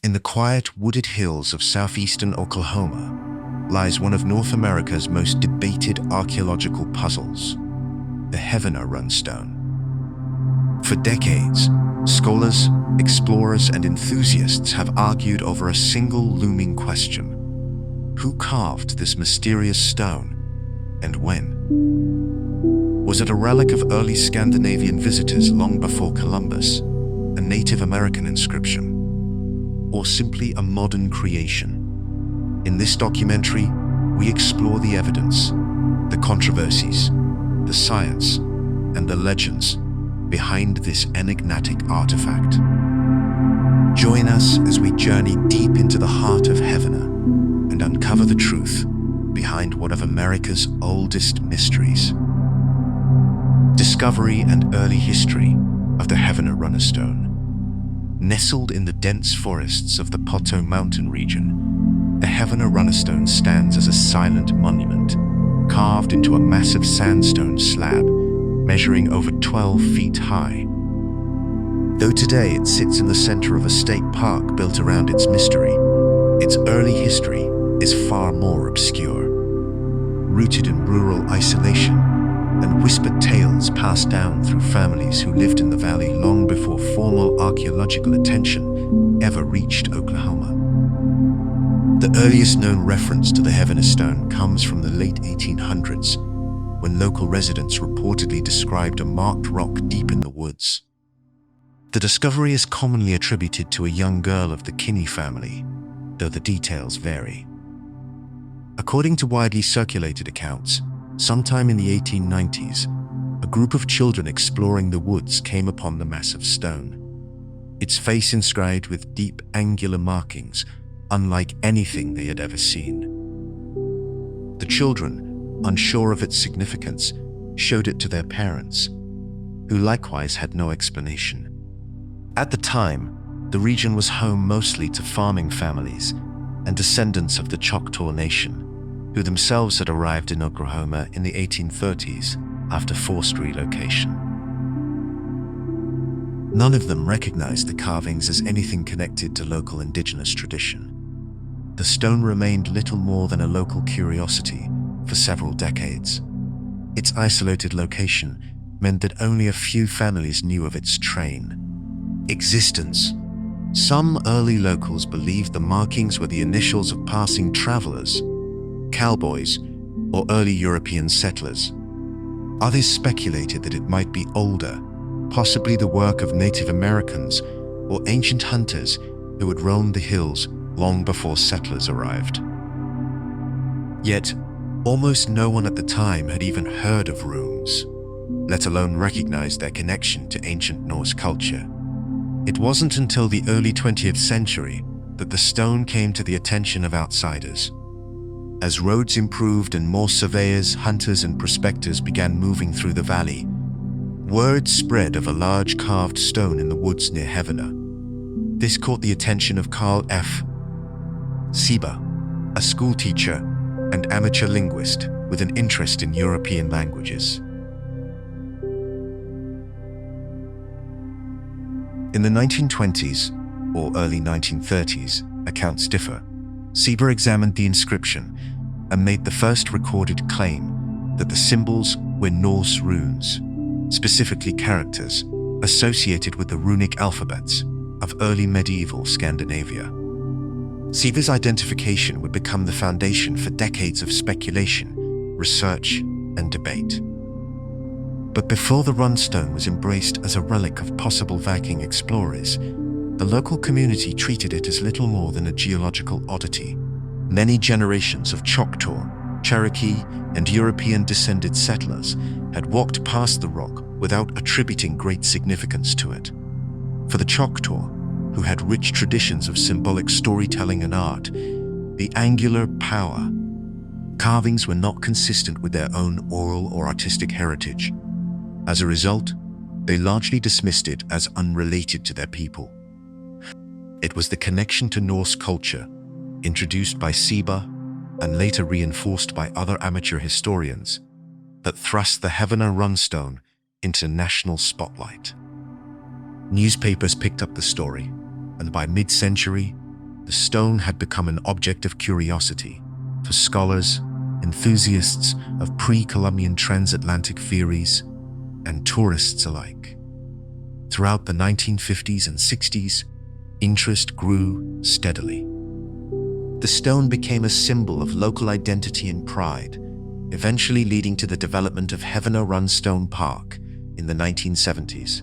In the quiet, wooded hills of southeastern Oklahoma lies one of North America's most debated archaeological puzzles, the Heavener Runestone. For decades, scholars, explorers, and enthusiasts have argued over a single looming question: who carved this mysterious stone, and when? Was it a relic of early Scandinavian visitors long before Columbus, a Native American inscription, or simply a modern creation? In this documentary, we explore the evidence, the controversies, the science, and the legends behind this enigmatic artifact. Join us as we journey deep into the heart of Heavener and uncover the truth behind one of America's oldest mysteries. Discovery and early history of the Heavener Runestone. Nestled in the dense forests of the Poteau Mountain region, the Heavener Runestone stands as a silent monument, carved into a massive sandstone slab measuring over 12 feet high. Though today it sits in the center of a state park built around its mystery, its early history is far more obscure. Rooted in rural isolation and whispered tales passed down through families who lived in the valley long before formal archaeological attention ever reached Oklahoma. The earliest known reference to the Heavener Stone comes from the late 1800s, when local residents reportedly described a marked rock deep in the woods. The discovery is commonly attributed to a young girl of the Kinney family, though the details vary. According to widely circulated accounts, sometime in the 1890s, a group of children exploring the woods came upon the massive stone. Its face inscribed with deep angular markings, unlike anything they had ever seen. The children, unsure of its significance, showed it to their parents, who likewise had no explanation. At the time, the region was home mostly to farming families and descendants of the Choctaw Nation, who themselves had arrived in Oklahoma in the 1830s after forced relocation. None of them recognized the carvings as anything connected to local indigenous tradition. The stone remained little more than a local curiosity for several decades. Its isolated location meant that only a few families knew of its existence. Some early locals believed the markings were the initials of passing travelers, cowboys, or early European settlers. Others speculated that it might be older, possibly the work of Native Americans or ancient hunters who had roamed the hills long before settlers arrived. Yet, almost no one at the time had even heard of runes, let alone recognized their connection to ancient Norse culture. It wasn't until the early 20th century that the stone came to the attention of outsiders. As roads improved and more surveyors, hunters, and prospectors began moving through the valley, word spread of a large carved stone in the woods near Heavener. This caught the attention of Carl F. Sieber, a schoolteacher and amateur linguist with an interest in European languages. In the 1920s or early 1930s, accounts differ, Sieber examined the inscription and made the first recorded claim that the symbols were Norse runes, specifically characters associated with the runic alphabets of early medieval Scandinavia. Sieber's identification would become the foundation for decades of speculation, research, and debate. But before the Runestone was embraced as a relic of possible Viking explorers, the local community treated it as little more than a geological oddity. Many generations of Choctaw, Cherokee, and European-descended settlers had walked past the rock without attributing great significance to it. For the Choctaw, who had rich traditions of symbolic storytelling and art, the angular power carvings were not consistent with their own oral or artistic heritage. As a result, they largely dismissed it as unrelated to their people. It was the connection to Norse culture, introduced by Sieber and later reinforced by other amateur historians, that thrust the Heavener Runestone into national spotlight. Newspapers picked up the story, and by mid-century, the stone had become an object of curiosity for scholars, enthusiasts of pre-Columbian transatlantic theories, and tourists alike. Throughout the 1950s and 60s, interest grew steadily. The stone became a symbol of local identity and pride, eventually leading to the development of Heavener Runestone Park in the 1970s.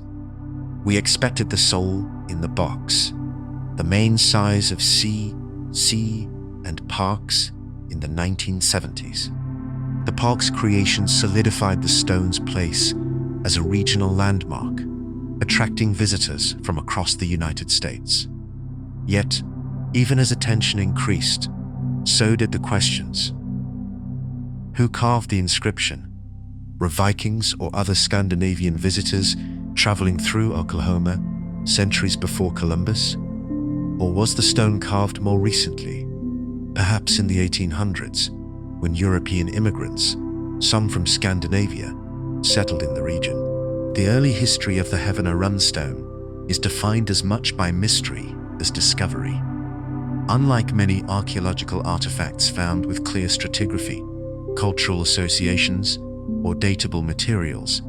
We expected the soul in the box, the main size of sea, and parks in the 1970s. The park's creation solidified the stone's place as a regional landmark, attracting visitors from across the United States. Yet, even as attention increased, so did the questions. Who carved the inscription? Were Vikings or other Scandinavian visitors traveling through Oklahoma centuries before Columbus? Or was the stone carved more recently, perhaps in the 1800s, when European immigrants, some from Scandinavia, settled in the region? The early history of the Heavener Runestone is defined as much by mystery as discovery. Unlike many archaeological artifacts found with clear stratigraphy, cultural associations, or datable materials,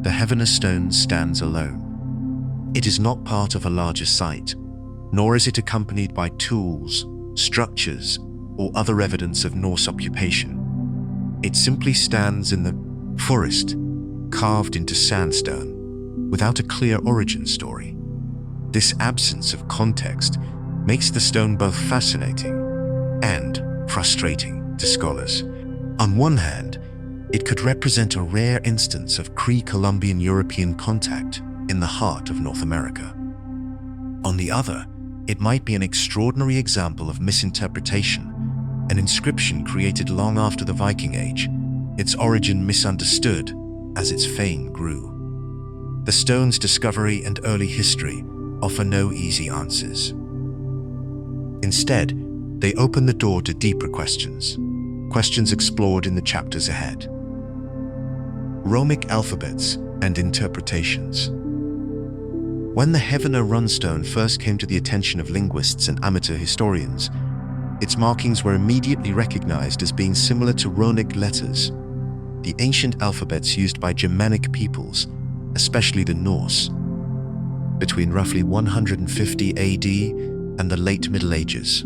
the Heavener stone stands alone. It is not part of a larger site, nor is it accompanied by tools, structures, or other evidence of Norse occupation. It simply stands in the forest, carved into sandstone, without a clear origin story. This absence of context makes the stone both fascinating and frustrating to scholars. On one hand, it could represent a rare instance of pre-Columbian European contact in the heart of North America. On the other, it might be an extraordinary example of misinterpretation, an inscription created long after the Viking Age, its origin misunderstood as its fame grew. The stone's discovery and early history offer no easy answers. Instead, they open the door to deeper questions explored in the chapters ahead. Romic alphabets and interpretations. When the Heavener Runestone first came to the attention of linguists and amateur historians, its markings were immediately recognized as being similar to runic letters, the ancient alphabets used by Germanic peoples, especially the Norse, between roughly 150 AD and the late Middle Ages.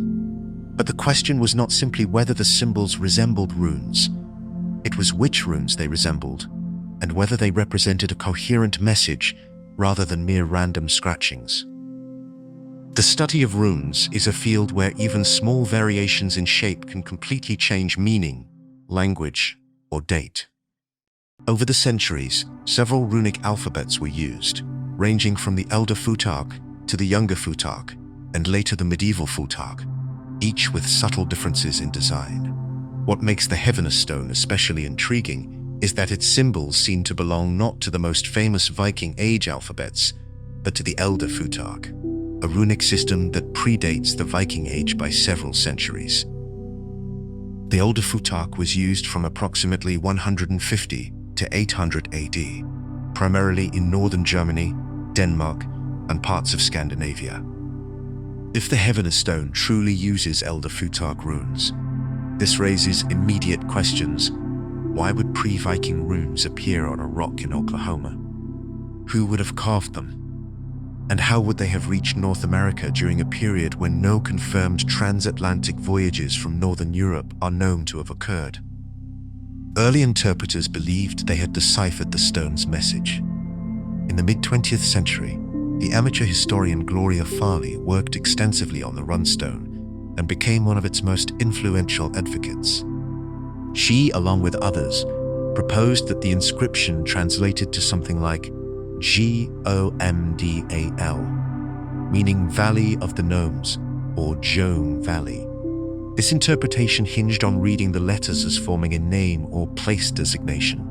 But the question was not simply whether the symbols resembled runes. It was which runes they resembled, and whether they represented a coherent message rather than mere random scratchings. The study of runes is a field where even small variations in shape can completely change meaning, language, or date. Over the centuries, several runic alphabets were used, ranging from the Elder Futhark to the Younger Futhark, and later the Medieval Futhark, each with subtle differences in design. What makes the Heavener stone especially intriguing is that its symbols seem to belong not to the most famous Viking Age alphabets, but to the Elder Futhark, a runic system that predates the Viking Age by several centuries. The Elder Futhark was used from approximately 150 to 800 AD, primarily in northern Germany, Denmark, and parts of Scandinavia. If the Heavener stone truly uses Elder Futhark runes, this raises immediate questions. Why would pre-Viking runes appear on a rock in Oklahoma? Who would have carved them? And how would they have reached North America during a period when no confirmed transatlantic voyages from Northern Europe are known to have occurred? Early interpreters believed they had deciphered the stone's message. In the mid-20th century, the amateur historian Gloria Farley worked extensively on the runestone and became one of its most influential advocates. She, along with others, proposed that the inscription translated to something like Gomdal, meaning Valley of the Gnomes or Jome Valley. This interpretation hinged on reading the letters as forming a name or place designation.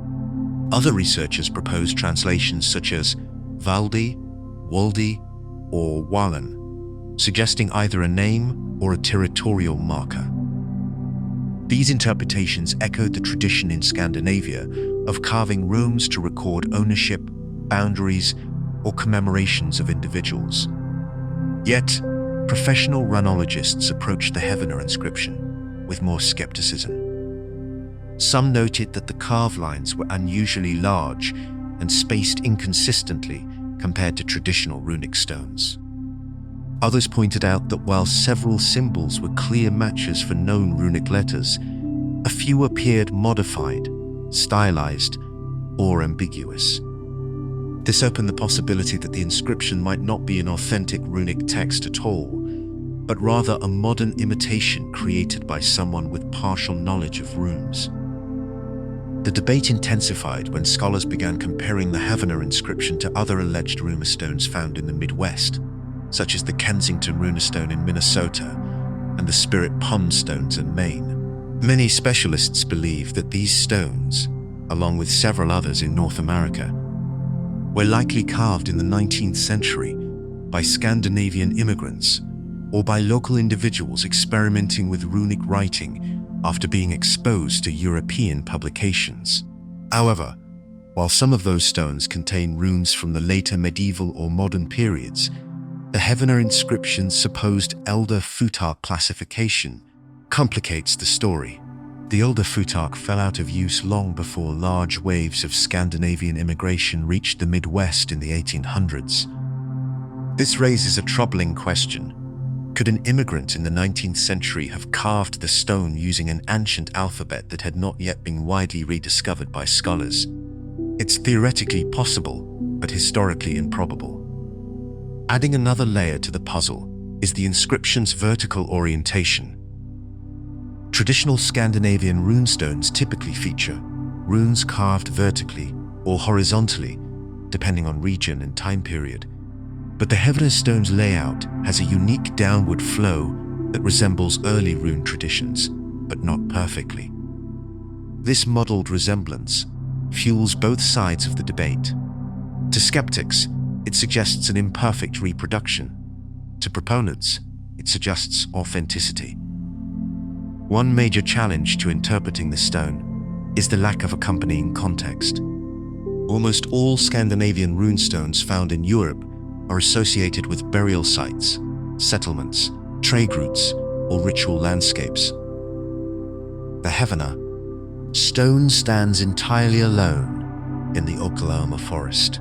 Other researchers proposed translations such as Valdi, Waldi, or Wallen, suggesting either a name or a territorial marker. These interpretations echoed the tradition in Scandinavia of carving runes to record ownership, boundaries, or commemorations of individuals. Yet, professional runologists approached the Heavener inscription with more skepticism. Some noted that the carve lines were unusually large and spaced inconsistently compared to traditional runic stones. Others pointed out that while several symbols were clear matches for known runic letters, a few appeared modified, stylized, or ambiguous. This opened the possibility that the inscription might not be an authentic runic text at all, but rather a modern imitation created by someone with partial knowledge of runes. The debate intensified when scholars began comparing the Heavener inscription to other alleged runestones found in the Midwest, such as the Kensington Runestone in Minnesota and the Spirit Pond stones in Maine. Many specialists believe that these stones, along with several others in North America, were likely carved in the 19th century by Scandinavian immigrants or by local individuals experimenting with runic writing after being exposed to European publications. However, while some of those stones contain runes from the later medieval or modern periods, the Heavener inscription's supposed Elder Futhark classification complicates the story. The Elder Futhark fell out of use long before large waves of Scandinavian immigration reached the Midwest in the 1800s. This raises a troubling question. Could an immigrant in the 19th century have carved the stone using an ancient alphabet that had not yet been widely rediscovered by scholars? It's theoretically possible, but historically improbable. Adding another layer to the puzzle is the inscription's vertical orientation. Traditional Scandinavian runestones typically feature runes carved vertically or horizontally, depending on region and time period. But the Heavener stone's layout has a unique downward flow that resembles early rune traditions, but not perfectly. This modeled resemblance fuels both sides of the debate. To skeptics, it suggests an imperfect reproduction. To proponents, it suggests authenticity. One major challenge to interpreting the stone is the lack of accompanying context. Almost all Scandinavian runestones found in Europe are associated with burial sites, settlements, trade routes, or ritual landscapes. The Heavener stone stands entirely alone in the Oklahoma forest.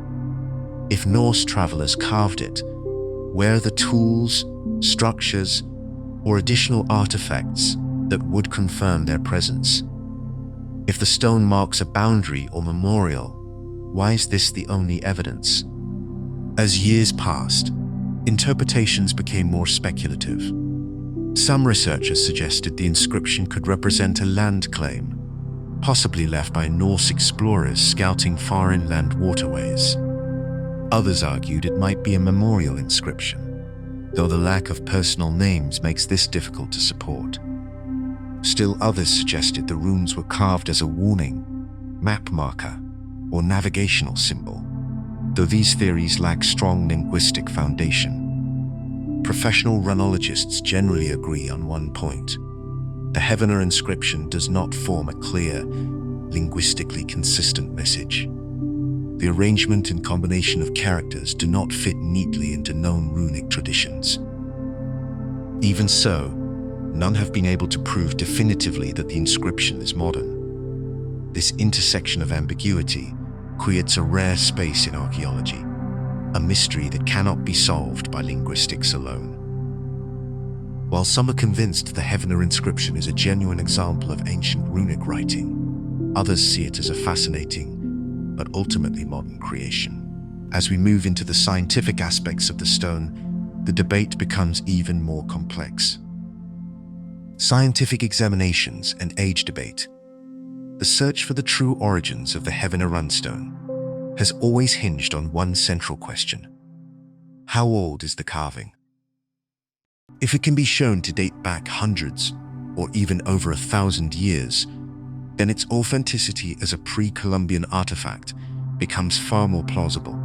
If Norse travelers carved it, where are the tools, structures, or additional artifacts that would confirm their presence? If the stone marks a boundary or memorial, why is this the only evidence? As years passed, interpretations became more speculative. Some researchers suggested the inscription could represent a land claim, possibly left by Norse explorers scouting far inland waterways. Others argued it might be a memorial inscription, though the lack of personal names makes this difficult to support. Still others suggested the runes were carved as a warning, map marker, or navigational symbol, though these theories lack strong linguistic foundation. Professional runologists generally agree on one point. The Heavener inscription does not form a clear, linguistically consistent message. The arrangement and combination of characters do not fit neatly into known runic traditions. Even so, none have been able to prove definitively that the inscription is modern. This intersection of ambiguity creates a rare space in archaeology, a mystery that cannot be solved by linguistics alone. While some are convinced the Heavener inscription is a genuine example of ancient runic writing, others see it as a fascinating but ultimately modern creation. As we move into the scientific aspects of the stone, the debate becomes even more complex. Scientific examinations and age debate. The search for the true origins of the Heavener Runestone has always hinged on one central question: how old is the carving? If it can be shown to date back hundreds or even over 1,000 years, then its authenticity as a pre-Columbian artifact becomes far more plausible.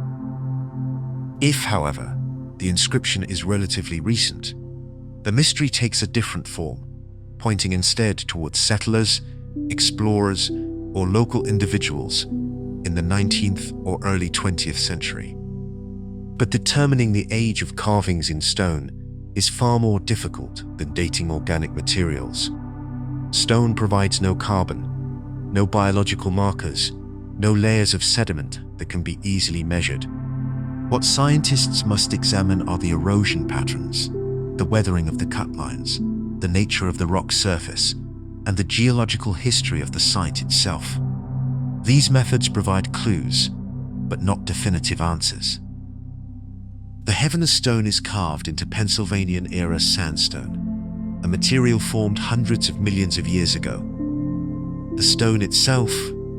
If, however, the inscription is relatively recent, the mystery takes a different form, pointing instead towards settlers, explorers, or local individuals in the 19th or early 20th century. But determining the age of carvings in stone is far more difficult than dating organic materials. Stone provides no carbon, no biological markers, no layers of sediment that can be easily measured. What scientists must examine are the erosion patterns, the weathering of the cut lines, the nature of the rock surface, and the geological history of the site itself. These methods provide clues, but not definitive answers. The Heavener stone is carved into Pennsylvanian-era sandstone, a material formed hundreds of millions of years ago. The stone itself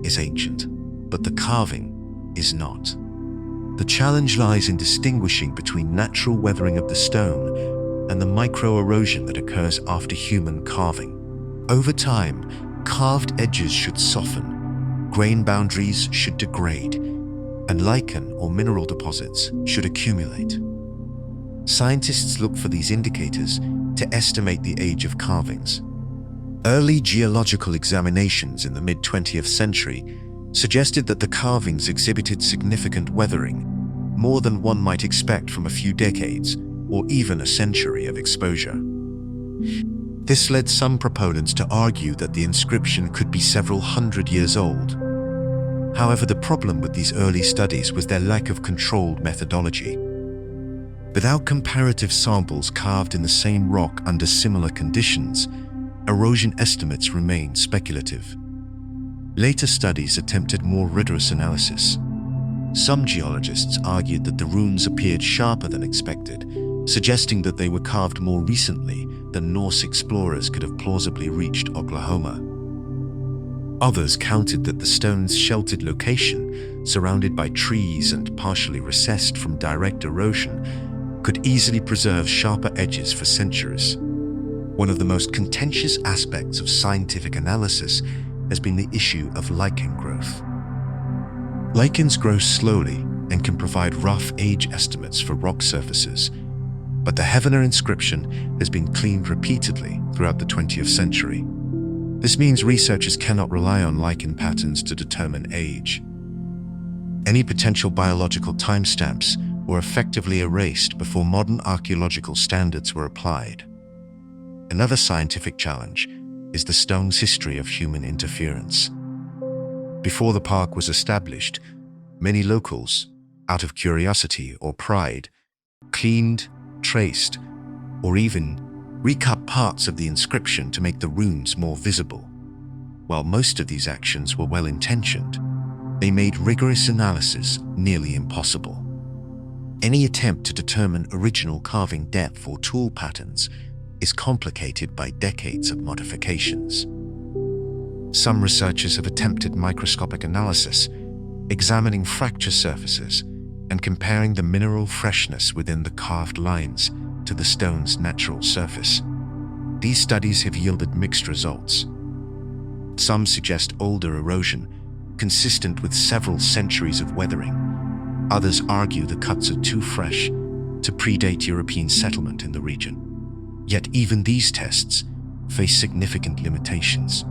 is ancient, but the carving is not. The challenge lies in distinguishing between natural weathering of the stone and the micro-erosion that occurs after human carving. Over time, carved edges should soften, grain boundaries should degrade, and lichen or mineral deposits should accumulate. Scientists look for these indicators to estimate the age of carvings. Early geological examinations in the mid-20th century suggested that the carvings exhibited significant weathering, more than one might expect from a few decades or even a century of exposure. This led some proponents to argue that the inscription could be several hundred years old. However, the problem with these early studies was their lack of controlled methodology. Without comparative samples carved in the same rock under similar conditions, erosion estimates remained speculative. Later studies attempted more rigorous analysis. Some geologists argued that the runes appeared sharper than expected, suggesting that they were carved more recently than Norse explorers could have plausibly reached Oklahoma. Others countered that the stone's sheltered location, surrounded by trees and partially recessed from direct erosion, could easily preserve sharper edges for centuries. One of the most contentious aspects of scientific analysis has been the issue of lichen growth. Lichens grow slowly and can provide rough age estimates for rock surfaces, but the Heavener inscription has been cleaned repeatedly throughout the 20th century. This means researchers cannot rely on lichen patterns to determine age. Any potential biological timestamps were effectively erased before modern archaeological standards were applied. Another scientific challenge is the stone's history of human interference. Before the park was established, many locals, out of curiosity or pride, cleaned, traced, or even recut parts of the inscription to make the runes more visible. While most of these actions were well-intentioned, they made rigorous analysis nearly impossible. Any attempt to determine original carving depth or tool patterns is complicated by decades of modifications. Some researchers have attempted microscopic analysis, examining fracture surfaces and comparing the mineral freshness within the carved lines to the stone's natural surface. These studies have yielded mixed results. Some suggest older erosion, consistent with several centuries of weathering. Others argue the cuts are too fresh to predate European settlement in the region. Yet even these tests face significant limitations.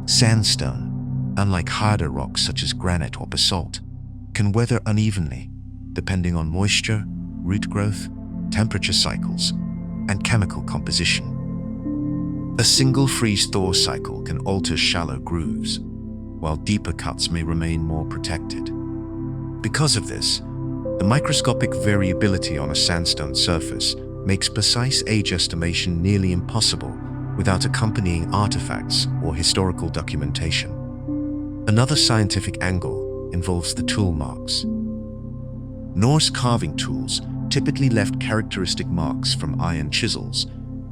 Sandstone, unlike harder rocks such as granite or basalt, can weather unevenly depending on moisture, root growth, temperature cycles, and chemical composition. A single freeze-thaw cycle can alter shallow grooves, while deeper cuts may remain more protected. Because of this, the microscopic variability on a sandstone surface makes precise age estimation nearly impossible without accompanying artifacts or historical documentation. Another scientific angle involves the tool marks. Norse carving tools typically left characteristic marks from iron chisels,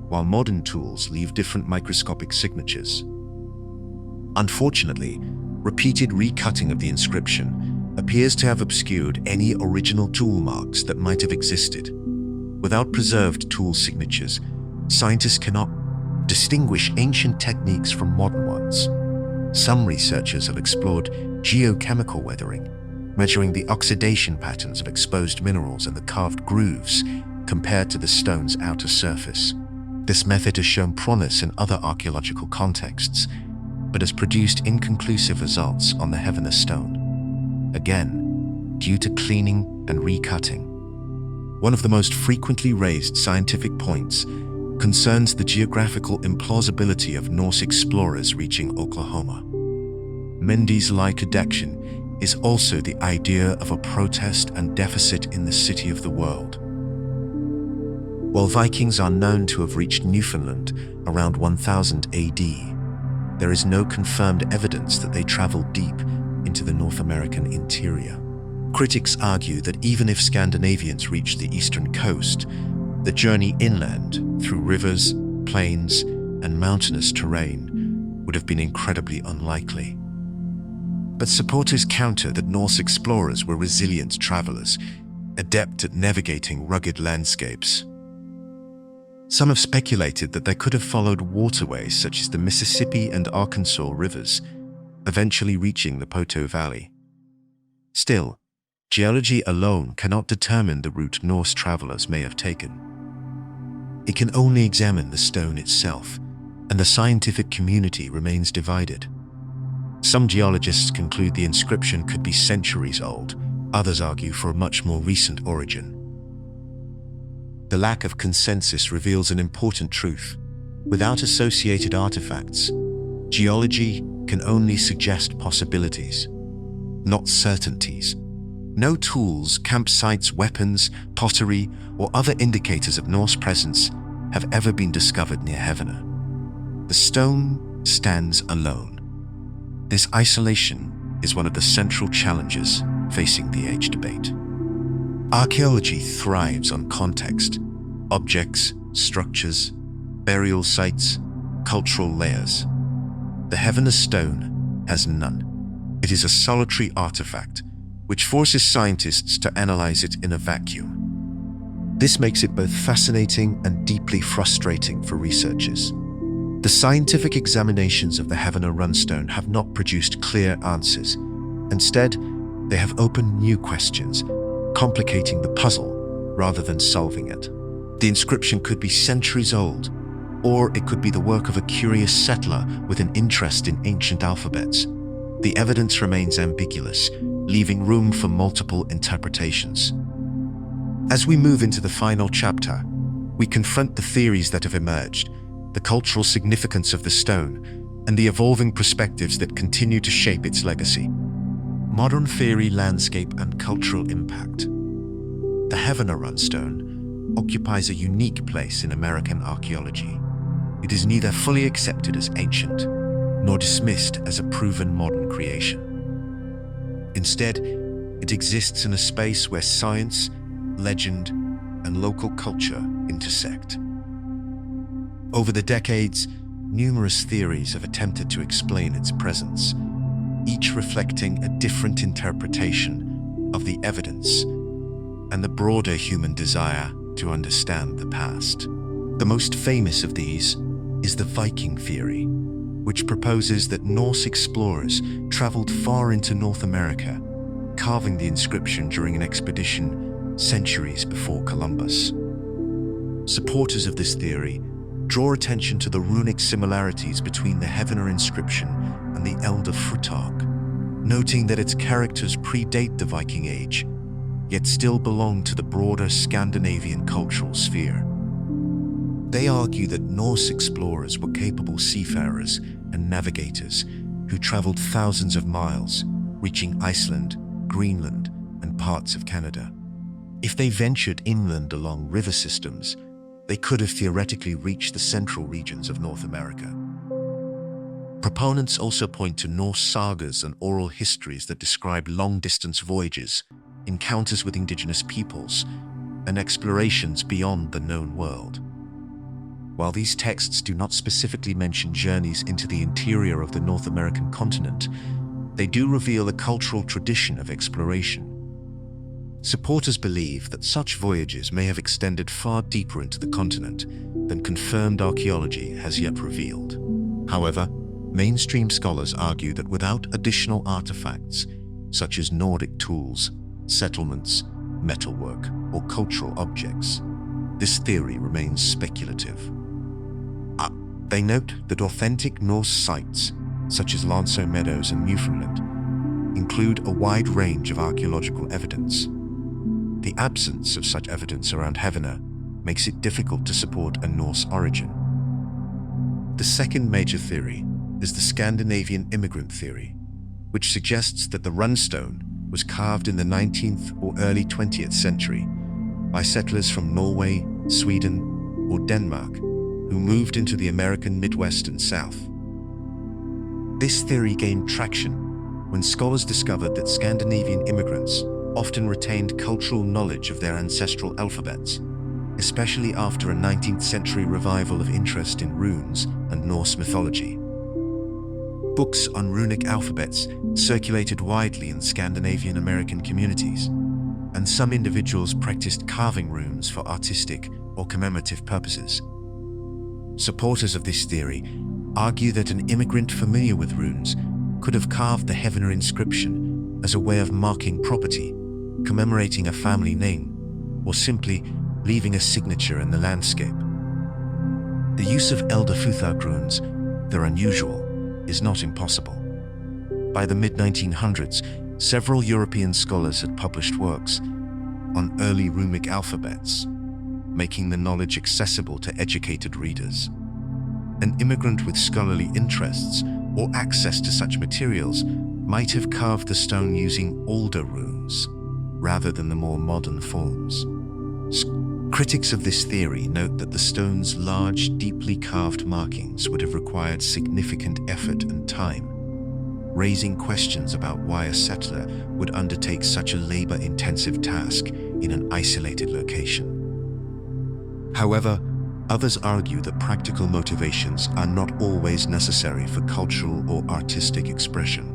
while modern tools leave different microscopic signatures. Unfortunately, repeated recutting of the inscription appears to have obscured any original tool marks that might have existed. Without preserved tool signatures, scientists cannot distinguish ancient techniques from modern ones. Some researchers have explored geochemical weathering, measuring the oxidation patterns of exposed minerals in the carved grooves compared to the stone's outer surface. This method has shown promise in other archaeological contexts, but has produced inconclusive results on the Heavener stone, again, due to cleaning and recutting. One of the most frequently raised scientific points concerns the geographical implausibility of Norse explorers reaching Oklahoma. Mendes' adduction is also the idea of a protest and deficit in the city of the world. While Vikings are known to have reached Newfoundland around 1000 AD, there is no confirmed evidence that they traveled deep into the North American interior. Critics argue that even if Scandinavians reached the eastern coast, the journey inland through rivers, plains, and mountainous terrain would have been incredibly unlikely. But supporters counter that Norse explorers were resilient travelers, adept at navigating rugged landscapes. Some have speculated that they could have followed waterways such as the Mississippi and Arkansas rivers, eventually reaching the Poteau Valley. Still, geology alone cannot determine the route Norse travelers may have taken. It can only examine the stone itself, and the scientific community remains divided. Some geologists conclude the inscription could be centuries old, others argue for a much more recent origin. The lack of consensus reveals an important truth. Without associated artifacts, geology can only suggest possibilities, not certainties. No tools, campsites, weapons, pottery, or other indicators of Norse presence have ever been discovered near Heavener. The stone stands alone. This isolation is one of the central challenges facing the age debate. Archaeology thrives on context, objects, structures, burial sites, cultural layers. The Heavener stone has none. It is a solitary artifact, which forces scientists to analyze it in a vacuum. This makes it both fascinating and deeply frustrating for researchers. The scientific examinations of the Heavener Runestone have not produced clear answers. Instead, they have opened new questions, complicating the puzzle rather than solving it. The inscription could be centuries old, or it could be the work of a curious settler with an interest in ancient alphabets. The evidence remains ambiguous, leaving room for multiple interpretations. As we move into the final chapter, we confront the theories that have emerged, the cultural significance of the stone, and the evolving perspectives that continue to shape its legacy. Modern theory, landscape, and cultural impact. The Heavener Runestone occupies a unique place in American archaeology. It is neither fully accepted as ancient, nor dismissed as a proven modern creation. Instead, it exists in a space where science, legend, and local culture intersect. Over the decades, numerous theories have attempted to explain its presence, each reflecting a different interpretation of the evidence and the broader human desire to understand the past. The most famous of these is the Viking theory, which proposes that Norse explorers traveled far into North America, carving the inscription during an expedition centuries before Columbus. Supporters of this theory draw attention to the runic similarities between the Heavener inscription and the Elder Futhark, noting that its characters predate the Viking Age, yet still belong to the broader Scandinavian cultural sphere. They argue that Norse explorers were capable seafarers and navigators who traveled thousands of miles, reaching Iceland, Greenland, and parts of Canada. If they ventured inland along river systems, they could have theoretically reached the central regions of North America. Proponents also point to Norse sagas and oral histories that describe long-distance voyages, encounters with indigenous peoples, and explorations beyond the known world. While these texts do not specifically mention journeys into the interior of the North American continent, they do reveal a cultural tradition of exploration. Supporters believe that such voyages may have extended far deeper into the continent than confirmed archaeology has yet revealed. However, mainstream scholars argue that without additional artifacts, such as Nordic tools, settlements, metalwork, or cultural objects, this theory remains speculative. They note that authentic Norse sites, such as Lanso Meadows and Newfoundland, include a wide range of archaeological evidence. The absence of such evidence around Heavener makes it difficult to support a Norse origin. The second major theory is the Scandinavian immigrant theory, which suggests that the runestone was carved in the 19th or early 20th century by settlers from Norway, Sweden, or Denmark who moved into the American Midwest and South. This theory gained traction when scholars discovered that Scandinavian immigrants often retained cultural knowledge of their ancestral alphabets, especially after a 19th century revival of interest in runes and Norse mythology. Books on runic alphabets circulated widely in Scandinavian American communities, and some individuals practiced carving runes for artistic or commemorative purposes. Supporters of this theory argue that an immigrant familiar with runes could have carved the Heavener inscription as a way of marking property, commemorating a family name, or simply leaving a signature in the landscape. The use of Elder Futhark runes, though unusual, is not impossible. By the mid-1900s, several European scholars had published works on early runic alphabets, making the knowledge accessible to educated readers. An immigrant with scholarly interests or access to such materials might have carved the stone using older runes, rather than the more modern forms. Critics of this theory note that the stone's large, deeply carved markings would have required significant effort and time, raising questions about why a settler would undertake such a labor-intensive task in an isolated location. However, others argue that practical motivations are not always necessary for cultural or artistic expression.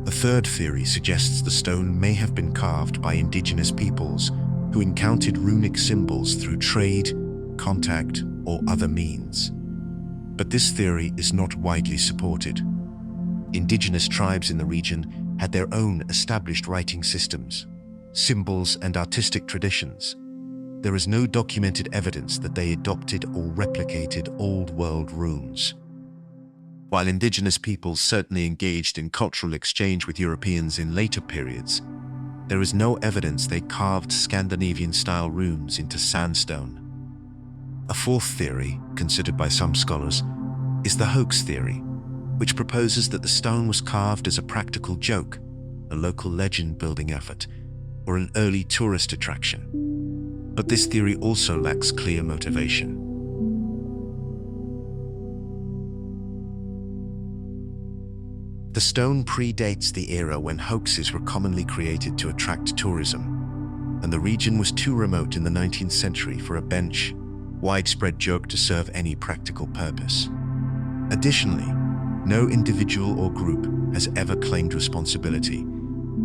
The third theory suggests the stone may have been carved by indigenous peoples who encountered runic symbols through trade, contact, or other means. But this theory is not widely supported. Indigenous tribes in the region had their own established writing systems, symbols, and artistic traditions. There is no documented evidence that they adopted or replicated Old World runes. While indigenous peoples certainly engaged in cultural exchange with Europeans in later periods, there is no evidence they carved Scandinavian-style runes into sandstone. A fourth theory, considered by some scholars, is the hoax theory, which proposes that the stone was carved as a practical joke, a local legend-building effort, or an early tourist attraction. But this theory also lacks clear motivation. The stone predates the era when hoaxes were commonly created to attract tourism, and the region was too remote in the 19th century for a bench, widespread joke to serve any practical purpose. Additionally, no individual or group has ever claimed responsibility,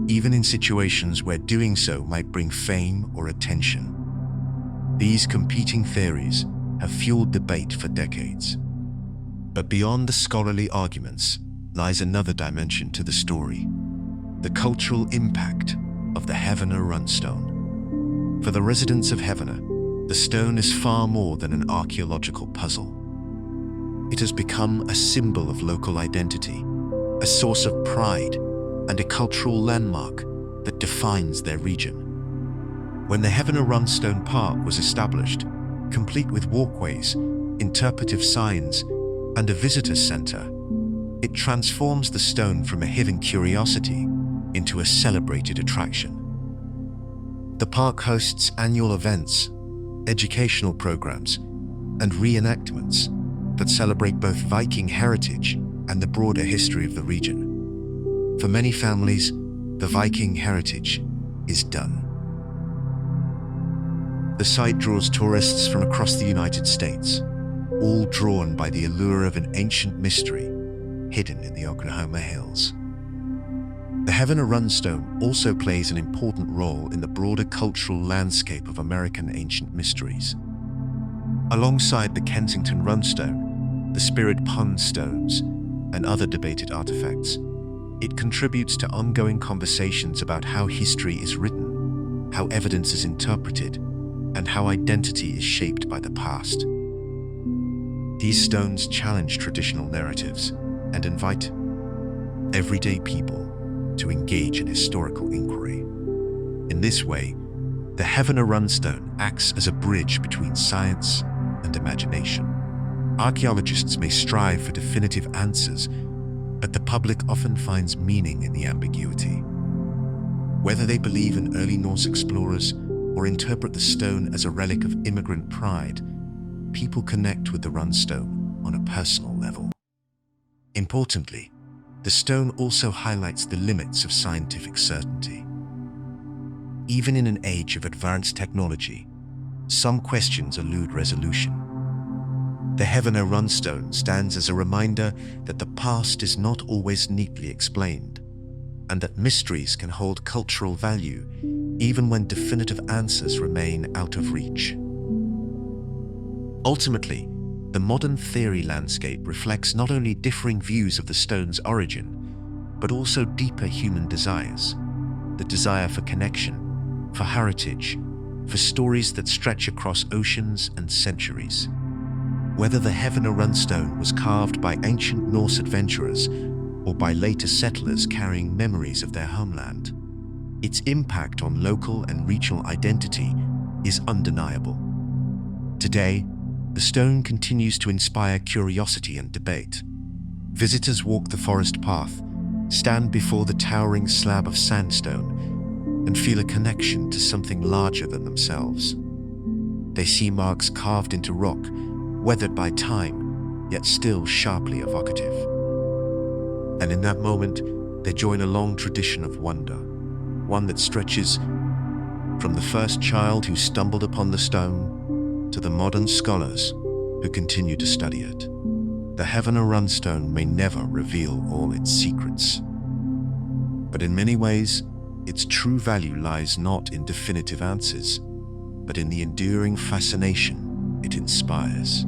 even in situations where doing so might bring fame or attention. These competing theories have fueled debate for decades. But beyond the scholarly arguments lies another dimension to the story: the cultural impact of the Heavener Runestone. For the residents of Heavener, the stone is far more than an archaeological puzzle. It has become a symbol of local identity, a source of pride, and a cultural landmark that defines their region. When the Heavener Runestone Park was established, complete with walkways, interpretive signs, and a visitor center, it transforms the stone from a hidden curiosity into a celebrated attraction. The park hosts annual events, educational programs, and reenactments that celebrate both Viking heritage and the broader history of the region. For many families, the Viking heritage is done. The site draws tourists from across the United States, all drawn by the allure of an ancient mystery hidden in the Oklahoma hills. The Heavener Runestone also plays an important role in the broader cultural landscape of American ancient mysteries. Alongside the Kensington Runestone, the Spirit Pond stones, and other debated artifacts, it contributes to ongoing conversations about how history is written, how evidence is interpreted, and how identity is shaped by the past. These stones challenge traditional narratives and invite everyday people to engage in historical inquiry. In this way, The Heavener Runestone acts as a bridge between science and imagination. Archaeologists may strive for definitive answers, but the public often finds meaning in the ambiguity. Whether they believe in early Norse explorers or interpret the stone as a relic of immigrant pride, people connect with the Runestone on a personal level. Importantly, the stone also highlights the limits of scientific certainty. Even in an age of advanced technology, some questions elude resolution. The Heavener Runestone stands as a reminder that the past is not always neatly explained, and that mysteries can hold cultural value even when definitive answers remain out of reach. Ultimately, the modern theory landscape reflects not only differing views of the stone's origin, but also deeper human desires: the desire for connection, for heritage, for stories that stretch across oceans and centuries. Whether the Heavener Runestone was carved by ancient Norse adventurers or by later settlers carrying memories of their homeland, its impact on local and regional identity is undeniable. Today, the stone continues to inspire curiosity and debate. Visitors walk the forest path, stand before the towering slab of sandstone, and feel a connection to something larger than themselves. They see marks carved into rock, weathered by time, yet still sharply evocative. And in that moment, they join a long tradition of wonder, one that stretches from the first child who stumbled upon the stone to the modern scholars who continue to study it. The Heavener Runestone may never reveal all its secrets, but in many ways, its true value lies not in definitive answers, but in the enduring fascination it inspires.